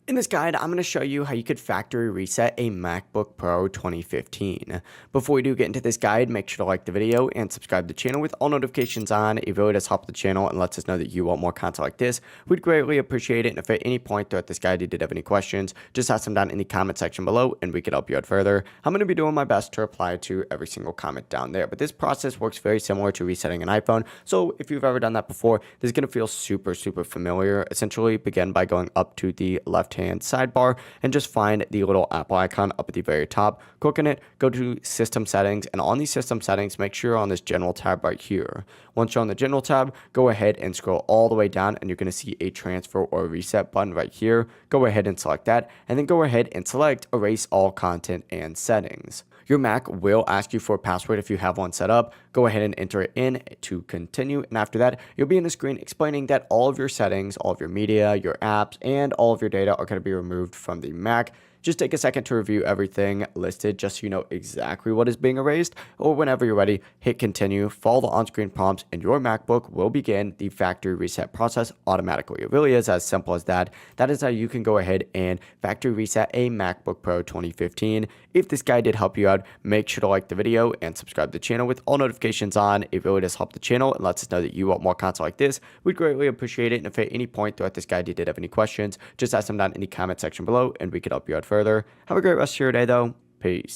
In this guide, I'm going to show you how you could factory reset a MacBook Pro 2015. Before we do get into this guide, make sure to like the video and subscribe to the channel with all notifications on. It really does help the channel and lets us know that you want more content like this. We'd greatly appreciate it. And if at any point throughout this guide you did have any questions, just ask them down in the comment section below and we could help you out further. I'm going to be doing my best to reply to every single comment down there. But this process works very similar to resetting an iPhone. So if you've ever done that before, this is going to feel super familiar. Essentially, begin by going up to the left-hand sidebar and just find the little Apple icon up at the very top. Click on it, go to system settings, and on these system settings, make sure you're on this general tab right here. Once you're on the general tab, go ahead and scroll all the way down and you're going to see a transfer or reset button right here. Go ahead and select that, and then go ahead and select erase all content and settings. Your Mac will ask you for a password if you have one set up. Go ahead and enter it in to continue. And after that, you'll be in the screen explaining that all of your settings, all of your media, your apps, and all of your data are going to be removed from the Mac. Just take a second to review everything listed just so you know exactly what is being erased, or whenever you're ready, hit continue, follow the on-screen prompts, and your MacBook will begin the factory reset process automatically. It really is as simple as that. That is how you can go ahead and factory reset a MacBook Pro 2015. If this guide did help you out, make sure to like the video and subscribe to the channel with all notifications on. It really does help the channel and lets us know that you want more content like this. We'd greatly appreciate it. And if at any point throughout this guide you did have any questions, just ask them down in the comment section below and we could help you out further. Have a great rest of your day though. Peace.